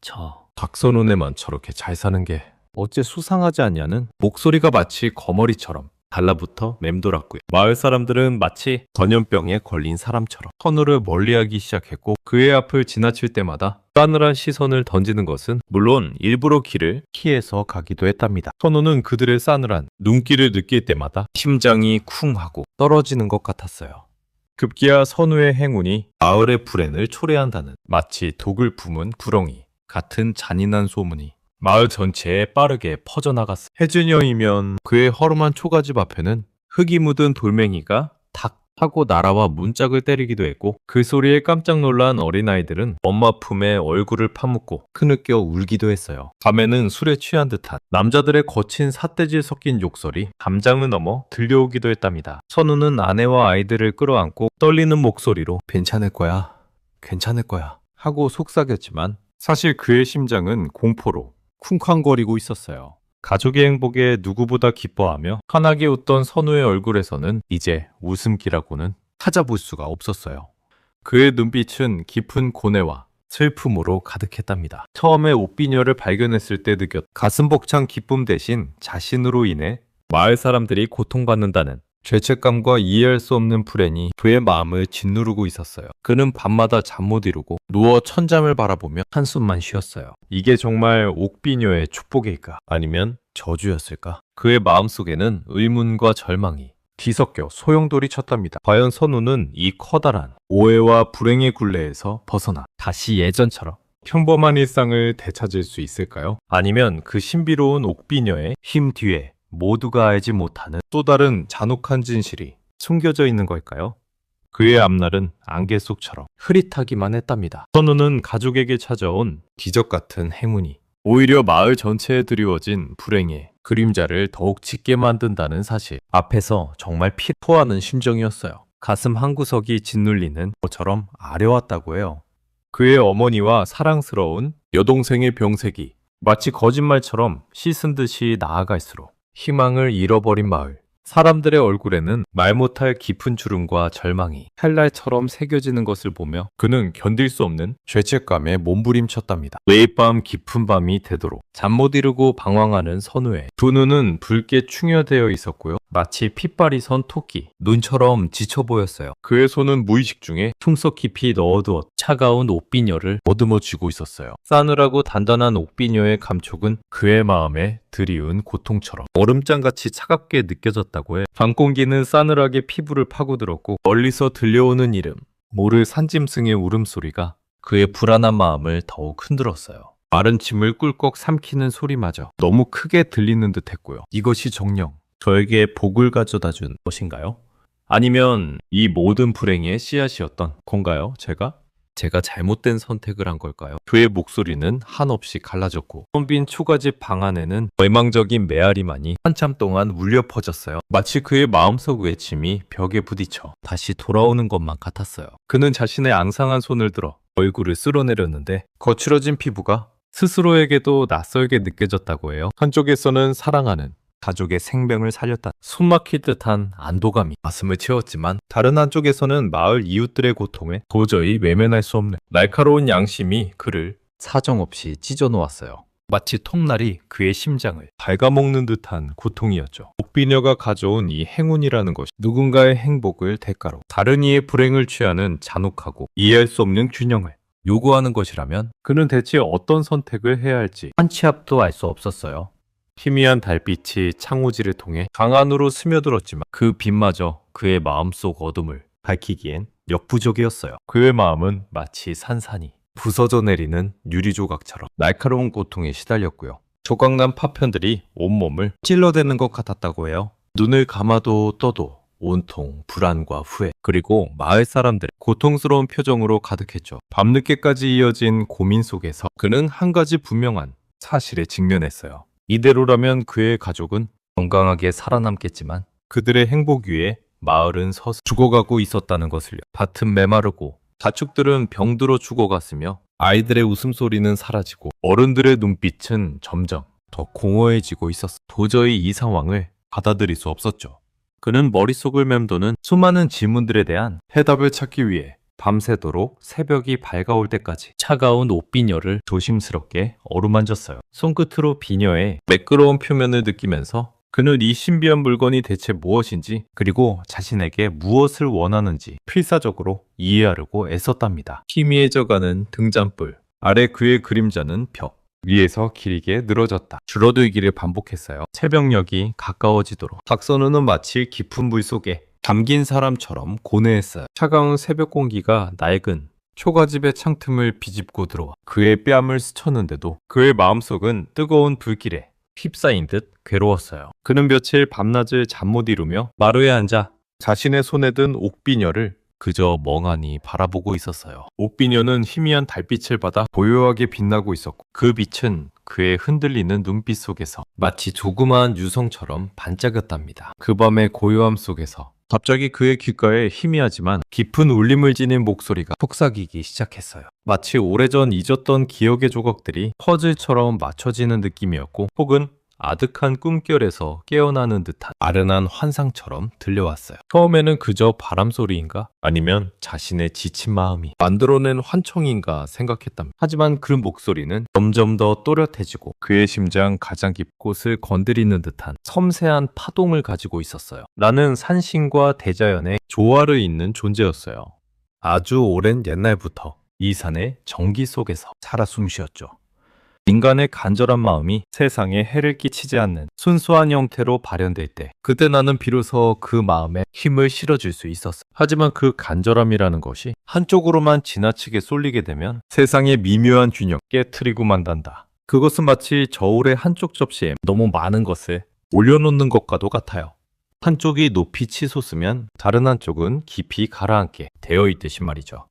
Speaker 2: 저 박선우네만 저렇게 잘 사는 게 어째 수상하지 않냐는 목소리가 마치 거머리처럼 달라붙어 맴돌았고요. 마을 사람들은 마치 전염병에 걸린 사람처럼 선우를 멀리하기 시작했고 그의 앞을 지나칠 때마다 싸늘한 시선을 던지는 것은 물론 일부러 길을 피해서 가기도 했답니다. 선우는 그들의 싸늘한 눈길을 느낄 때마다 심장이 쿵 하고 떨어지는 것 같았어요. 급기야 선우의 행운이 마을의 불행을 초래한다는 마치 독을 품은 구렁이 같은 잔인한 소문이 마을 전체에 빠르게 퍼져나갔어. 해준형이면 그의 허름한 초가집 앞에는 흙이 묻은 돌멩이가 탁 하고 날아와 문짝을 때리기도 했고 그 소리에 깜짝 놀란 어린아이들은 엄마 품에 얼굴을 파묻고 크느껴 울기도 했어요. 밤에는 술에 취한 듯한 남자들의 거친 삿대질 섞인 욕설이 담장을 넘어 들려오기도 했답니다. 선우는 아내와 아이들을 끌어안고 떨리는 목소리로 괜찮을 거야, 괜찮을 거야 하고 속삭였지만 사실 그의 심장은 공포로 쿵쾅거리고 있었어요. 가족의 행복에 누구보다 기뻐하며 환하게 웃던 선우의 얼굴에서는 이제 웃음기라고는 찾아볼 수가 없었어요. 그의 눈빛은 깊은 고뇌와 슬픔으로 가득했답니다. 처음에 옷비녀를 발견했을 때 느꼈 가슴 벅찬 기쁨 대신 자신으로 인해 마을 사람들이 고통받는다는 죄책감과 이해할 수 없는 불행이 그의 마음을 짓누르고 있었어요. 그는 밤마다 잠 못 이루고 누워 천잠을 바라보며 한숨만 쉬었어요. 이게 정말 옥비녀의 축복일까? 아니면 저주였을까? 그의 마음속에는 의문과 절망이 뒤섞여 소용돌이 쳤답니다. 과연 선우는 이 커다란 오해와 불행의 굴레에서 벗어나 다시 예전처럼 평범한 일상을 되찾을 수 있을까요? 아니면 그 신비로운 옥비녀의 힘 뒤에 모두가 알지 못하는 또 다른 잔혹한 진실이 숨겨져 있는 걸까요? 그의 앞날은 안개 속처럼 흐릿하기만 했답니다. 선우는 가족에게 찾아온 기적 같은 행운이 오히려 마을 전체에 드리워진 불행의 그림자를 더욱 짙게 만든다는 사실 앞에서 정말 토하는 심정이었어요. 가슴 한구석이 짓눌리는 것처럼 아려왔다고 해요. 그의 어머니와 사랑스러운 여동생의 병색이 마치 거짓말처럼 씻은 듯이 나아갈수록 희망을 잃어버린 마을. 사람들의 얼굴에는 말 못할 깊은 주름과 절망이 칼날처럼 새겨지는 것을 보며 그는 견딜 수 없는 죄책감에 몸부림쳤답니다. 매일 밤 깊은 밤이 되도록 잠 못 이루고 방황하는 선우의 두 눈은 붉게 충혈되어 있었고요. 마치 핏발이 선 토끼, 눈처럼 지쳐 보였어요. 그의 손은 무의식 중에 품속 깊이 넣어두었 차가운 옥비녀를 보듬어 쥐고 있었어요. 싸늘하고 단단한 옥비녀의 감촉은 그의 마음에 드리운 고통처럼 얼음장같이 차갑게 느껴졌다고 해. 밤공기는 싸늘하게 피부를 파고들었고 멀리서 들려오는 이름, 모를 산짐승의 울음소리가 그의 불안한 마음을 더욱 흔들었어요. 마른 침을 꿀꺽 삼키는 소리마저 너무 크게 들리는 듯 했고요. 이것이 정녕 저에게 복을 가져다 준 것인가요? 아니면 이 모든 불행의 씨앗이었던 건가요? 제가 잘못된 선택을 한 걸까요? 그의 목소리는 한없이 갈라졌고 텅빈 초가집 방 안에는 외망적인 메아리만이 한참 동안 울려 퍼졌어요. 마치 그의 마음속 외침이 벽에 부딪혀 다시 돌아오는 것만 같았어요. 그는 자신의 앙상한 손을 들어 얼굴을 쓸어내렸는데 거칠어진 피부가 스스로에게도 낯설게 느껴졌다고 해요. 한쪽에서는 사랑하는 가족의 생명을 살렸다. 숨막힐 듯한 안도감이 가슴을 채웠지만 다른 한쪽에서는 마을 이웃들의 고통에 도저히 외면할 수 없는 날카로운 양심이 그를 사정없이 찢어놓았어요. 마치 통날이 그의 심장을 갉아먹는 듯한 고통이었죠. 옥비녀가 가져온 이 행운이라는 것이 누군가의 행복을 대가로 다른 이의 불행을 취하는 잔혹하고 이해할 수 없는 균형을 요구하는 것이라면 그는 대체 어떤 선택을 해야 할지 한 치 앞도 알 수 없었어요. 희미한 달빛이 창호지를 통해 방 안으로 스며들었지만 그 빛마저 그의 마음속 어둠을 밝히기엔 역부족이었어요. 그의 마음은 마치 산산이 부서져 내리는 유리조각처럼 날카로운 고통에 시달렸고요. 조각난 파편들이 온몸을 찔러대는 것 같았다고 해요. 눈을 감아도 떠도 온통 불안과 후회 그리고 마을 사람들의 고통스러운 표정으로 가득했죠. 밤늦게까지 이어진 고민 속에서 그는 한 가지 분명한 사실에 직면했어요. 이대로라면 그의 가족은 건강하게 살아남겠지만 그들의 행복 위에 마을은 서서 죽어가고 있었다는 것을요. 밭은 메마르고 가축들은 병들어 죽어갔으며 아이들의 웃음소리는 사라지고 어른들의 눈빛은 점점 더 공허해지고 있었어. 도저히 이 상황을 받아들일 수 없었죠. 그는 머릿속을 맴도는 수많은 질문들에 대한 해답을 찾기 위해 밤새도록 새벽이 밝아올 때까지 차가운 옷비녀를 조심스럽게 어루만졌어요. 손끝으로 비녀의 매끄러운 표면을 느끼면서 그는 이 신비한 물건이 대체 무엇인지 그리고 자신에게 무엇을 원하는지 필사적으로 이해하려고 애썼답니다. 희미해져가는 등잔불, 아래 그의 그림자는 벽, 위에서 길게 늘어졌다. 줄어들기를 반복했어요. 새벽녘이 가까워지도록 박선우는 마치 깊은 물 속에 잠긴 사람처럼 고뇌했어요. 차가운 새벽 공기가 낡은 초가집의 창틈을 비집고 들어와 그의 뺨을 스쳤는데도 그의 마음속은 뜨거운 불길에 휩싸인 듯 괴로웠어요. 그는 며칠 밤낮을 잠 못 이루며 마루에 앉아 자신의 손에 든 옥비녀를 그저 멍하니 바라보고 있었어요. 옥비녀는 희미한 달빛을 받아 고요하게 빛나고 있었고 그 빛은 그의 흔들리는 눈빛 속에서 마치 조그마한 유성처럼 반짝였답니다. 그 밤의 고요함 속에서 갑자기 그의 귓가에 희미하지만 깊은 울림을 지닌 목소리가 속삭이기 시작했어요. 마치 오래전 잊었던 기억의 조각들이 퍼즐처럼 맞춰지는 느낌이었고 혹은 아득한 꿈결에서 깨어나는 듯한 아련한 환상처럼 들려왔어요. 처음에는 그저 바람소리인가? 아니면 자신의 지친 마음이 만들어낸 환청인가 생각했답니다. 하지만 그 목소리는 점점 더 또렷해지고 그의 심장 가장 깊은 곳을 건드리는 듯한 섬세한 파동을 가지고 있었어요. 나는 산신과 대자연의 조화를 잇는 존재였어요. 아주 오랜 옛날부터 이 산의 정기 속에서 살아 숨쉬었죠. 인간의 간절한 마음이 세상에 해를 끼치지 않는 순수한 형태로 발현될 때 그때 나는 비로소 그 마음에 힘을 실어줄 수 있었어. 하지만 그 간절함이라는 것이 한쪽으로만 지나치게 쏠리게 되면 세상의 미묘한 균형 깨트리고 만단다. 그것은 마치 저울의 한쪽 접시에 너무 많은 것을 올려놓는 것과도 같아요. 한쪽이 높이 치솟으면 다른 한쪽은 깊이 가라앉게 되어 있듯이 말이죠.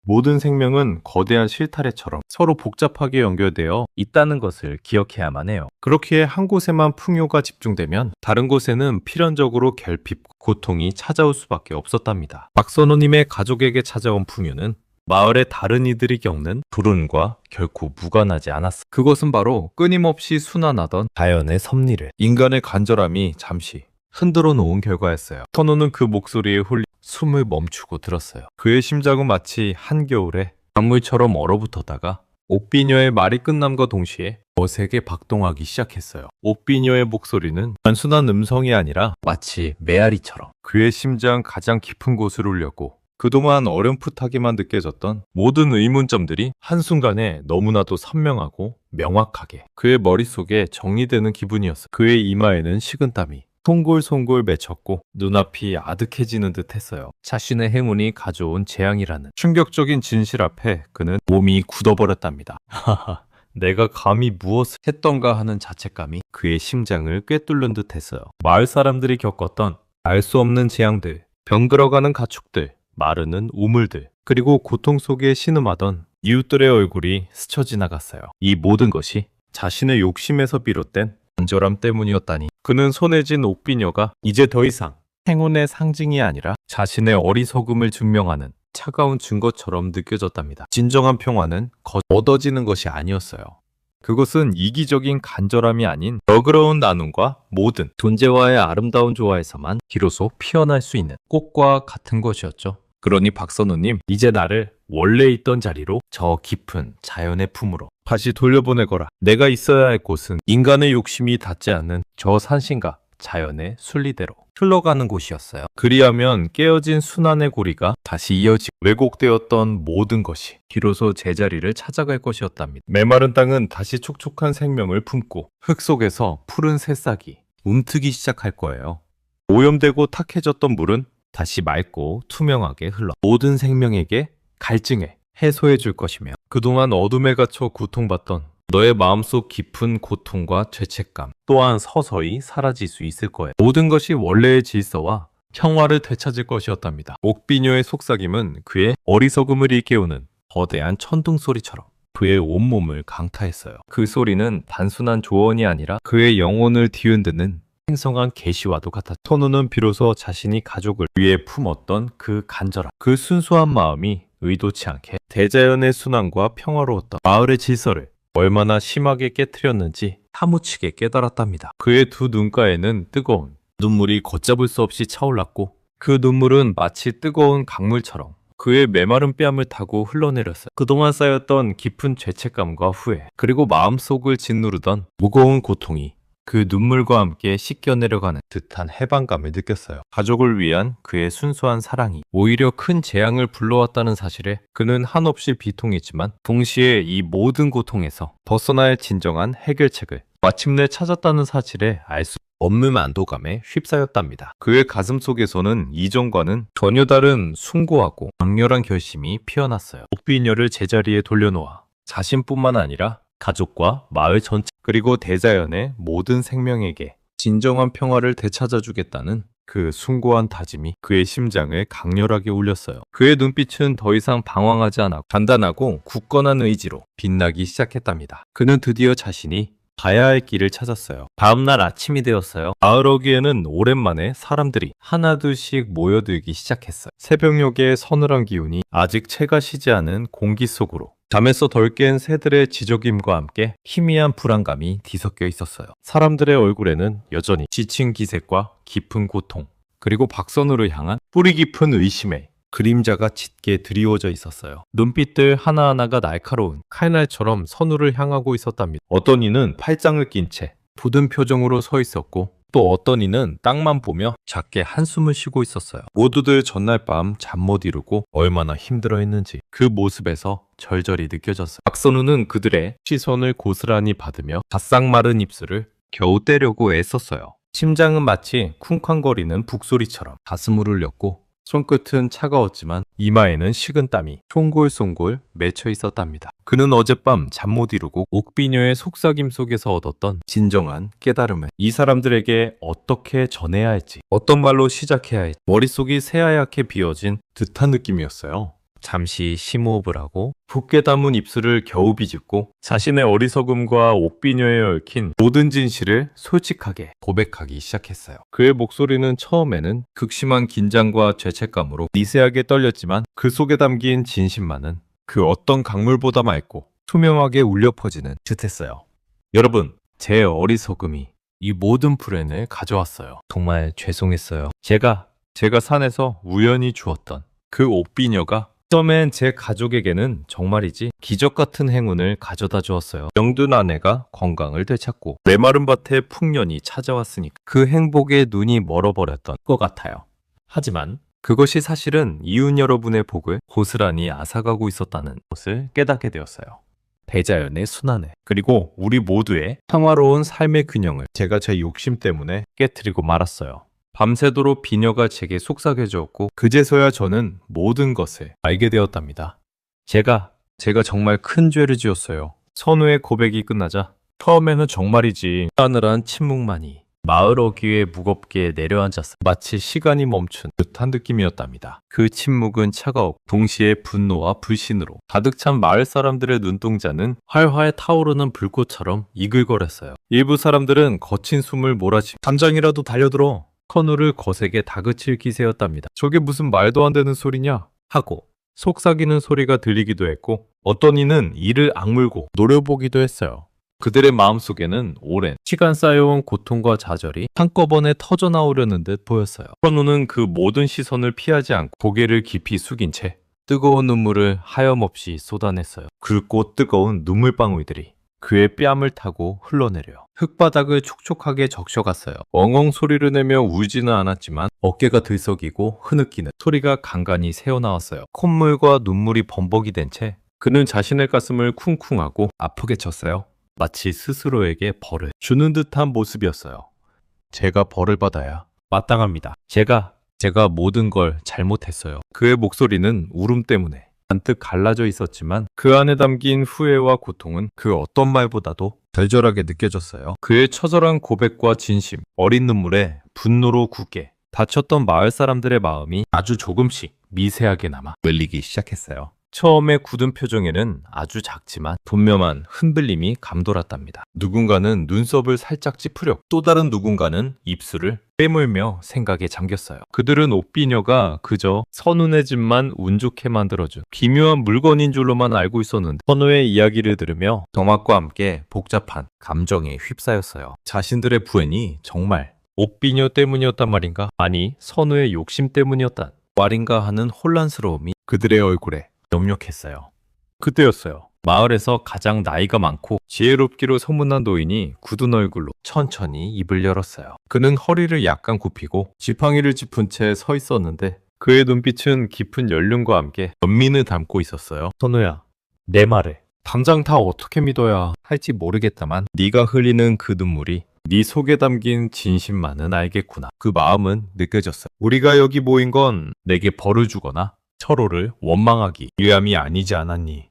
Speaker 2: 모든 생명은 거대한 실타래처럼 서로 복잡하게 연결되어 있다는 것을 기억해야만 해요. 그렇기에 한 곳에만 풍요가 집중되면 다른 곳에는 필연적으로 결핍, 고통이 찾아올 수밖에 없었답니다. 박선호님의 가족에게 찾아온 풍요는 마을의 다른 이들이 겪는 불운과 결코 무관하지 않았어. 그것은 바로 끊임없이 순환하던 자연의 섭리를 인간의 간절함이 잠시 흔들어 놓은 결과였어요. 선호는 그 목소리에 홀려 숨을 멈추고 들었어요. 그의 심장은 마치 한겨울에 강물처럼 얼어붙었다가 옥비녀의 말이 끝남과 동시에 거세게 박동하기 시작했어요. 옥비녀의 목소리는 단순한 음성이 아니라 마치 메아리처럼 그의 심장 가장 깊은 곳을 울렸고 그동안 어렴풋하게만 느껴졌던 모든 의문점들이 한순간에 너무나도 선명하고 명확하게 그의 머릿속에 정리되는 기분이었어요. 그의 이마에는 식은땀이 송골송골 맺혔고 눈앞이 아득해지는 듯 했어요. 자신의 행운이 가져온 재앙이라는 충격적인 진실 앞에 그는 몸이 굳어버렸답니다. 하하, 내가 감히 무엇을 했던가 하는 자책감이 그의 심장을 꿰뚫는 듯 했어요. 마을 사람들이 겪었던 알 수 없는 재앙들, 병들어가는 가축들, 마르는 우물들, 그리고 고통 속에 신음하던 이웃들의 얼굴이 스쳐 지나갔어요. 이 모든 것이 자신의 욕심에서 비롯된 간절함 때문이었다니. 그는 손에 쥔 옥비녀가 이제 더 이상 행운의 상징이 아니라 자신의 어리석음을 증명하는 차가운 증거처럼 느껴졌답니다. 진정한 평화는 얻어지는 것이 아니었어요. 그것은 이기적인 간절함이 아닌 너그러운 나눔과 모든 존재와의 아름다운 조화에서만 비로소 피어날 수 있는 꽃과 같은 것이었죠. 그러니 박선우님, 이제 나를 원래 있던 자리로 저 깊은 자연의 품으로 다시 돌려보내거라. 내가 있어야 할 곳은 인간의 욕심이 닿지 않는 저 산신과 자연의 순리대로 흘러가는 곳이었어요. 그리하면 깨어진 순환의 고리가 다시 이어지고 왜곡되었던 모든 것이 비로소 제자리를 찾아갈 것이었답니다. 메마른 땅은 다시 촉촉한 생명을 품고 흙 속에서 푸른 새싹이 움트기 시작할 거예요. 오염되고 탁해졌던 물은 다시 맑고 투명하게 흘러 모든 생명에게 갈증을 해소해 줄 것이며 그동안 어둠에 갇혀 고통받던 너의 마음속 깊은 고통과 죄책감 또한 서서히 사라질 수 있을 거예요. 모든 것이 원래의 질서와 평화를 되찾을 것이었답니다. 옥비녀의 속삭임은 그의 어리석음을 일깨우는 거대한 천둥 소리처럼 그의 온몸을 강타했어요. 그 소리는 단순한 조언이 아니라 그의 영혼을 뒤흔드는 생성한 계시와도 같았죠. 선우는 비로소 자신이 가족을 위해 품었던 그 간절함, 그 순수한 마음이 의도치 않게 대자연의 순환과 평화로웠던 마을의 질서를 얼마나 심하게 깨트렸는지 사무치게 깨달았답니다. 그의 두 눈가에는 뜨거운 눈물이 걷잡을 수 없이 차올랐고 그 눈물은 마치 뜨거운 강물처럼 그의 메마른 뺨을 타고 흘러내렸어요. 그동안 쌓였던 깊은 죄책감과 후회, 그리고 마음속을 짓누르던 무거운 고통이 그 눈물과 함께 씻겨 내려가는 듯한 해방감을 느꼈어요. 가족을 위한 그의 순수한 사랑이 오히려 큰 재앙을 불러왔다는 사실에 그는 한없이 비통했지만 동시에 이 모든 고통에서 벗어나야 할 진정한 해결책을 마침내 찾았다는 사실에 알 수 없는 안도감에 휩싸였답니다. 그의 가슴 속에서는 이전과는 전혀 다른 숭고하고 강렬한 결심이 피어났어요. 옥비녀를 제자리에 돌려놓아 자신뿐만 아니라 가족과 마을 전체 그리고 대자연의 모든 생명에게 진정한 평화를 되찾아주겠다는 그 숭고한 다짐이 그의 심장을 강렬하게 울렸어요. 그의 눈빛은 더 이상 방황하지 않아 단단하고 굳건한 의지로 빛나기 시작했답니다. 그는 드디어 자신이 가야 할 길을 찾았어요. 다음날 아침이 되었어요. 마을 어귀에는 오랜만에 사람들이 하나둘씩 모여들기 시작했어요. 새벽녘의 서늘한 기운이 아직 채가 시지 않은 공기 속으로 잠에서 덜 깬 새들의 지저귐과 함께 희미한 불안감이 뒤섞여 있었어요. 사람들의 얼굴에는 여전히 지친 기색과 깊은 고통, 그리고 박선우를 향한 뿌리 깊은 의심의 그림자가 짙게 드리워져 있었어요. 눈빛들 하나하나가 날카로운 칼날처럼 선우를 향하고 있었답니다. 어떤 이는 팔짱을 낀 채 굳은 표정으로 서 있었고 또 어떤 이는 땅만 보며 작게 한숨을 쉬고 있었어요. 모두들 전날 밤 잠 못 이루고 얼마나 힘들어했는지 그 모습에서 절절히 느껴졌어요. 박선우는 그들의 시선을 고스란히 받으며 바싹 마른 입술을 겨우 떼려고 애썼어요. 심장은 마치 쿵쾅거리는 북소리처럼 가슴을 울렸고 손끝은 차가웠지만 이마에는 식은 땀이 송골송골 맺혀 있었답니다. 그는 어젯밤 잠 못 이루고 옥비녀의 속삭임 속에서 얻었던 진정한 깨달음을 이 사람들에게 어떻게 전해야 할지, 어떤 말로 시작해야 할지 머릿속이 새하얗게 비어진 듯한 느낌이었어요. 잠시 심호흡을 하고 붓게 담은 입술을 겨우 비집고 자신의 어리석음과 옥비녀에 얽힌 모든 진실을 솔직하게 고백하기 시작했어요. 그의 목소리는 처음에는 극심한 긴장과 죄책감으로 미세하게 떨렸지만 그 속에 담긴 진심만은 그 어떤 강물보다 맑고 투명하게 울려 퍼지는 듯했어요. 여러분, 제 어리석음이 이 모든 불행을 가져왔어요. 정말 죄송했어요. 제가 산에서 우연히 주었던 그 옥비녀가 처음엔 제 가족에게는 정말이지 기적 같은 행운을 가져다 주었어요. 병든 아내가 건강을 되찾고 메마른 밭에 풍년이 찾아왔으니까 그 행복에 눈이 멀어버렸던 것 같아요. 하지만 그것이 사실은 이웃 여러분의 복을 고스란히 앗아가고 있었다는 것을 깨닫게 되었어요. 대자연의 순환을 그리고 우리 모두의 평화로운 삶의 균형을 제가 제 욕심 때문에 깨트리고 말았어요. 밤새도록 비녀가 제게 속삭여 주었고 그제서야 저는 모든 것을 알게 되었답니다. 제가 정말 큰 죄를 지었어요. 선우의 고백이 끝나자 처음에는 정말이지 하늘한 침묵만이 마을 어귀에 무겁게 내려앉았어. 마치 시간이 멈춘 듯한 느낌이었답니다. 그 침묵은 차가웠고 동시에 분노와 불신으로 가득 찬 마을 사람들의 눈동자는 활활 타오르는 불꽃처럼 이글거렸어요. 일부 사람들은 거친 숨을 몰아치며 담장이라도 달려들어 선우를 거세게 다그칠 기세였답니다. 저게 무슨 말도 안 되는 소리냐 하고 속삭이는 소리가 들리기도 했고 어떤 이는 이를 악물고 노려보기도 했어요. 그들의 마음속에는 오랜 시간 쌓여온 고통과 좌절이 한꺼번에 터져나오려는 듯 보였어요. 선우는 그 모든 시선을 피하지 않고 고개를 깊이 숙인 채 뜨거운 눈물을 하염없이 쏟아냈어요. 굵고 뜨거운 눈물방울들이 그의 뺨을 타고 흘러내려 흙바닥을 촉촉하게 적셔갔어요. 엉엉 소리를 내며 울지는 않았지만 어깨가 들썩이고 흐느끼는 소리가 간간히 새어나왔어요. 콧물과 눈물이 범벅이 된 채 그는 자신의 가슴을 쿵쿵하고 아프게 쳤어요. 마치 스스로에게 벌을 주는 듯한 모습이었어요. 제가 벌을 받아야 마땅합니다. 제가 모든 걸 잘못했어요. 그의 목소리는 울음 때문에 잔뜩 갈라져 있었지만 그 안에 담긴 후회와 고통은 그 어떤 말보다도 절절하게 느껴졌어요. 그의 처절한 고백과 진심, 어린 눈물에 분노로 굳게 다쳤던 마을 사람들의 마음이 아주 조금씩 미세하게 남아 열리기 시작했어요. 처음에 굳은 표정에는 아주 작지만 분명한 흔들림이 감돌았답니다. 누군가는 눈썹을 살짝 찌푸렸고 또 다른 누군가는 입술을 빼물며 생각에 잠겼어요. 그들은 옥비녀가 그저 선우네 집만 운 좋게 만들어준 기묘한 물건인 줄로만 알고 있었는데 선우의 이야기를 들으며 정막과 함께 복잡한 감정에 휩싸였어요. 자신들의 부인이 정말 옥비녀 때문이었단 말인가? 아니 선우의 욕심 때문이었단 말인가 하는 혼란스러움이 그들의 얼굴에 역력했어요. 그때였어요. 마을에서 가장 나이가 많고 지혜롭기로 소문난 노인이 굳은 얼굴로 천천히 입을 열었어요. 그는 허리를 약간 굽히고 지팡이를 짚은 채 서 있었는데 그의 눈빛은 깊은 연륜과 함께 연민을 담고 있었어요. 선우야, 내 말을 당장 다 어떻게 믿어야 할지 모르겠다만 네가 흘리는 그 눈물이 네 속에 담긴 진심만은 알겠구나. 그 마음은 느껴졌어요. 우리가 여기 모인 건 내게 벌을 주거나 서로를 원망하기 위함이 아니지 않았니?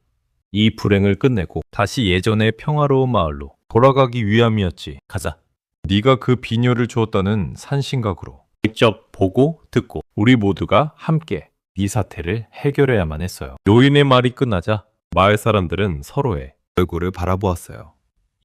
Speaker 2: 이 불행을 끝내고 다시 예전의 평화로운 마을로 돌아가기 위함이었지. 가자. 네가 그 비녀를 주었다는 산신각으로 직접 보고 듣고 우리 모두가 함께 이 사태를 해결해야만 했어요. 노인의 말이 끝나자 마을 사람들은 서로의 얼굴을 바라보았어요.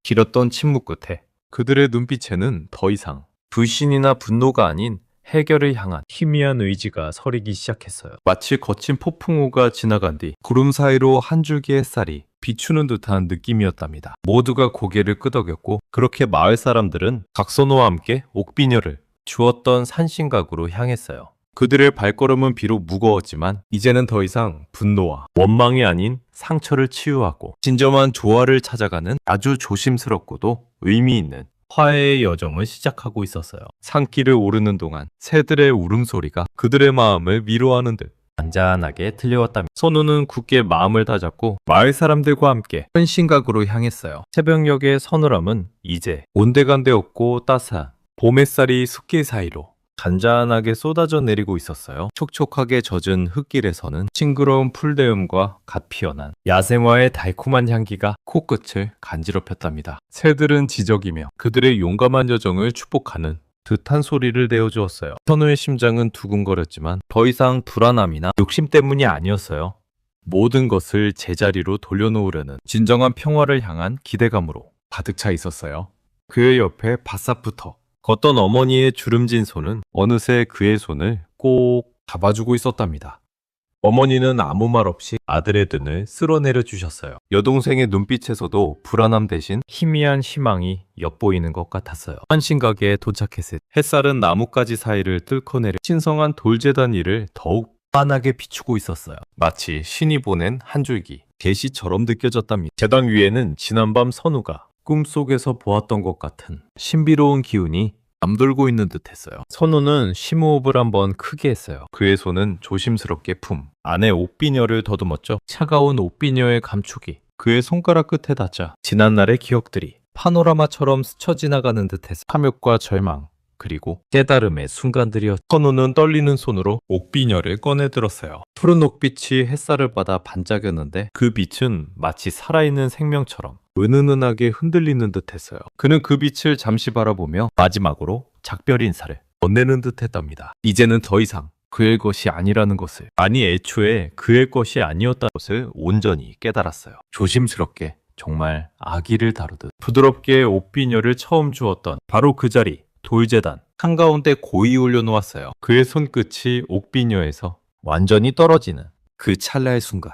Speaker 2: 길었던 침묵 끝에 그들의 눈빛에는 더 이상 불신이나 분노가 아닌 해결을 향한 희미한 의지가 서리기 시작했어요. 마치 거친 폭풍우가 지나간 뒤 구름 사이로 한 줄기 햇살이 비추는 듯한 느낌이었답니다. 모두가 고개를 끄덕였고 그렇게 마을 사람들은 각선호와 함께 옥비녀를 주었던 산신각으로 향했어요. 그들의 발걸음은 비록 무거웠지만 이제는 더 이상 분노와 원망이 아닌 상처를 치유하고 진정한 조화를 찾아가는 아주 조심스럽고도 의미 있는 화해의 여정을 시작하고 있었어요. 산길을 오르는 동안 새들의 울음소리가 그들의 마음을 위로하는 듯 잔잔하게 들려왔다며 선우는 굳게 마음을 다잡고 마을 사람들과 함께 현신각으로 향했어요. 새벽녘의 서늘함은 이제 온데간데 없고 따스한 봄 햇살이 숲길 사이로 잔잔하게 쏟아져 내리고 있었어요. 촉촉하게 젖은 흙길에서는 싱그러운 풀대음과 갓 피어난 야생화의 달콤한 향기가 코끝을 간지럽혔답니다. 새들은 지저귀며 그들의 용감한 여정을 축복하는 듯한 소리를 내어주었어요. 선우의 심장은 두근거렸지만 더 이상 불안함이나 욕심 때문이 아니었어요. 모든 것을 제자리로 돌려놓으려는 진정한 평화를 향한 기대감으로 가득 차 있었어요. 그의 옆에 바싹붙어 걷던 어머니의 주름진 손은 어느새 그의 손을 꼭 잡아주고 있었답니다. 어머니는 아무 말 없이 아들의 등을 쓸어내려 주셨어요. 여동생의 눈빛에서도 불안함 대신 희미한 희망이 엿보이는 것 같았어요. 한신각에 도착했을 때 햇살은 나뭇가지 사이를 뚫고 내려 신성한 돌재단 위를 더욱 환하게 비추고 있었어요. 마치 신이 보낸 한 줄기 계시처럼 느껴졌답니다. 재단 위에는 지난밤 선우가 꿈속에서 보았던 것 같은 신비로운 기운이 남돌고 있는 듯했어요. 선우는 심호흡을 한번 크게 했어요. 그의 손은 조심스럽게 품 안에 옥비녀를 더듬었죠. 차가운 옥비녀의 감촉이 그의 손가락 끝에 닿자 지난날의 기억들이 파노라마처럼 스쳐 지나가는 듯해서 탐욕과 절망 그리고 깨달음의 순간들이었죠. 선우는 떨리는 손으로 옥비녀를 꺼내들었어요. 푸른 옥빛이 햇살을 받아 반짝였는데 그 빛은 마치 살아있는 생명처럼 은은하게 흔들리는 듯했어요. 그는 그 빛을 잠시 바라보며 마지막으로 작별 인사를 건네는 듯했답니다. 이제는 더 이상 그의 것이 아니라는 것을, 아니 애초에 그의 것이 아니었다는 것을 온전히 깨달았어요. 조심스럽게 정말 아기를 다루듯 부드럽게 옥비녀를 처음 주었던 바로 그 자리 돌재단 한가운데 고이 올려놓았어요. 그의 손끝이 옥비녀에서 완전히 떨어지는 그 찰나의 순간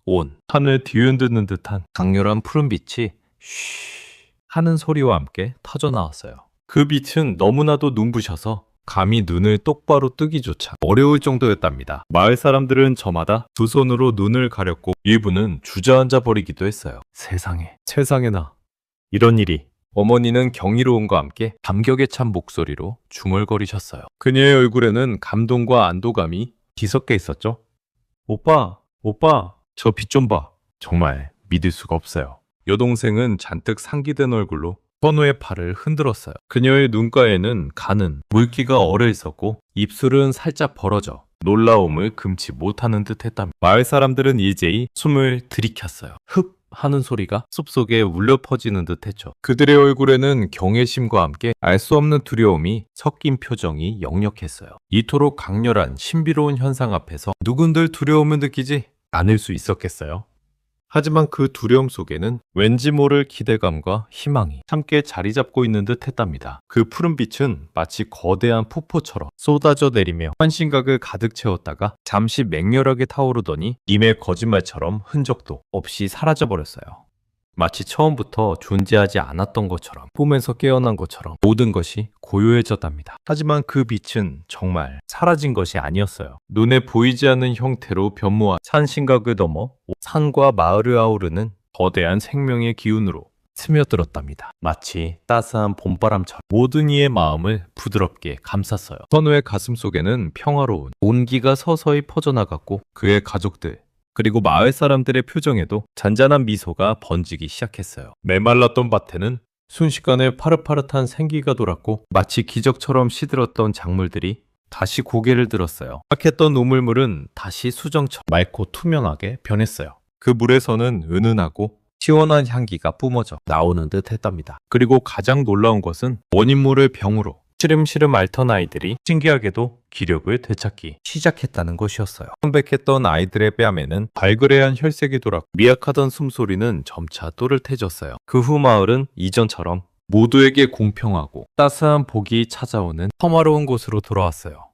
Speaker 2: 온 하늘 뒤흔드는 듯한 강렬한 푸른빛이 쉬 하는 소리와 함께 터져나왔어요. 그 빛은 너무나도 눈부셔서 감히 눈을 똑바로 뜨기조차 어려울 정도였답니다. 마을 사람들은 저마다 두 손으로 눈을 가렸고 일부는 주저앉아 버리기도 했어요. 세상에나 이런 일이. 어머니는 경이로움과 함께 감격에 찬 목소리로 중얼거리셨어요. 그녀의 얼굴에는 감동과 안도감이 뒤섞여 있었죠. 오빠, 저 빛 좀 봐. 정말 믿을 수가 없어요. 여동생은 잔뜩 상기된 얼굴로 선우의 팔을 흔들었어요. 그녀의 눈가에는 가는 물기가 얼어 있었고 입술은 살짝 벌어져 놀라움을 금치 못하는 듯 했답니다. 마을 사람들은 일제히 숨을 들이켰어요. 흡 하는 소리가 숲속에 울려 퍼지는 듯 했죠. 그들의 얼굴에는 경외심과 함께 알 수 없는 두려움이 섞인 표정이 역력했어요. 이토록 강렬한 신비로운 현상 앞에서 누군들 두려움을 느끼지 않을 수 있었겠어요? 하지만 그 두려움 속에는 왠지 모를 기대감과 희망이 함께 자리 잡고 있는 듯 했답니다. 그 푸른 빛은 마치 거대한 폭포처럼 쏟아져 내리며 환신각을 가득 채웠다가 잠시 맹렬하게 타오르더니 님의 거짓말처럼 흔적도 없이 사라져버렸어요. 마치 처음부터 존재하지 않았던 것처럼, 꿈에서 깨어난 것처럼 모든 것이 고요해졌답니다. 하지만 그 빛은 정말 사라진 것이 아니었어요. 눈에 보이지 않는 형태로 변모한 산신각을 넘어 산과 마을을 아우르는 거대한 생명의 기운으로 스며들었답니다. 마치 따스한 봄바람처럼 모든 이의 마음을 부드럽게 감쌌어요. 선우의 가슴 속에는 평화로운 온기가 서서히 퍼져나갔고 그의 가족들 그리고 마을 사람들의 표정에도 잔잔한 미소가 번지기 시작했어요. 메말랐던 밭에는 순식간에 파릇파릇한 생기가 돌았고 마치 기적처럼 시들었던 작물들이 다시 고개를 들었어요. 탁했던 우물물은 다시 수정처럼 맑고 투명하게 변했어요. 그 물에서는 은은하고 시원한 향기가 뿜어져 나오는 듯 했답니다. 그리고 가장 놀라운 것은 원인물을 병으로 시름시름 앓던 아이들이 신기하게도 기력을 되찾기 시작했다는 것이었어요. 창백했던 아이들의 뺨에는 발그레한 혈색이 돌았고 미약하던 숨소리는 점차 또렷해졌어요. 그 후 마을은 이전처럼 모두에게 공평하고 따스한 복이 찾아오는 평화로운 곳으로 돌아왔어요.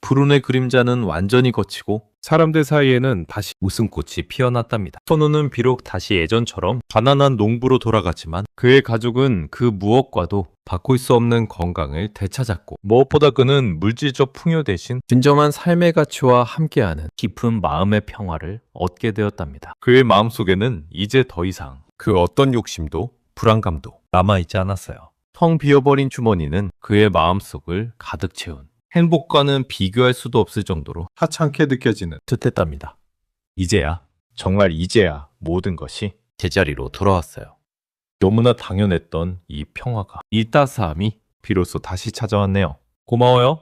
Speaker 2: 불운의 그림자는 완전히 걷히고 사람들 사이에는 다시 웃음꽃이 피어났답니다. 선우는 비록 다시 예전처럼 가난한 농부로 돌아갔지만 그의 가족은 그 무엇과도 바꿀 수 없는 건강을 되찾았고 무엇보다 그는 물질적 풍요 대신 진정한 삶의 가치와 함께하는 깊은 마음의 평화를 얻게 되었답니다. 그의 마음속에는 이제 더 이상 그 어떤 욕심도 불안감도 남아있지 않았어요. 텅 비어버린 주머니는 그의 마음속을 가득 채운 행복과는 비교할 수도 없을 정도로 하찮게 느껴지는 듯했답니다. 이제야, 정말 이제야 모든 것이 제자리로 돌아왔어요. 너무나 당연했던 이 평화가, 이 따스함이 비로소 다시 찾아왔네요. 고마워요.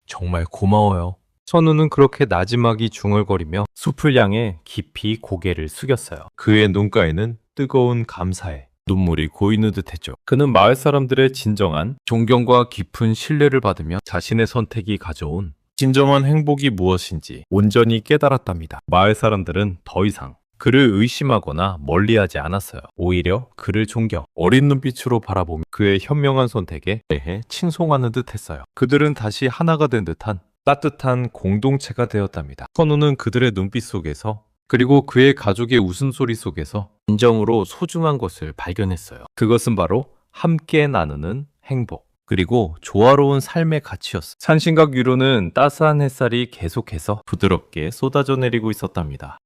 Speaker 2: 정말 고마워요. 선우는 그렇게 나지막이 중얼거리며 숲을 향해 깊이 고개를 숙였어요. 그의 눈가에는 뜨거운 감사의 눈물이 고이는 듯했죠. 그는 마을 사람들의 진정한 존경과 깊은 신뢰를 받으며 자신의 선택이 가져온 진정한 행복이 무엇인지 온전히 깨달았답니다. 마을 사람들은 더 이상 그를 의심하거나 멀리하지 않았어요. 오히려 그를 존경, 어린 눈빛으로 바라보며 그의 현명한 선택에 대해 칭송하는 듯했어요. 그들은 다시 하나가 된 듯한 따뜻한 공동체가 되었답니다. 선우는 그들의 눈빛 속에서 그리고 그의 가족의 웃음소리 속에서 진정으로 소중한 것을 발견했어요. 그것은 바로 함께 나누는 행복, 그리고 조화로운 삶의 가치였어요. 산신각 위로는 따스한 햇살이 계속해서 부드럽게 쏟아져 내리고 있었답니다.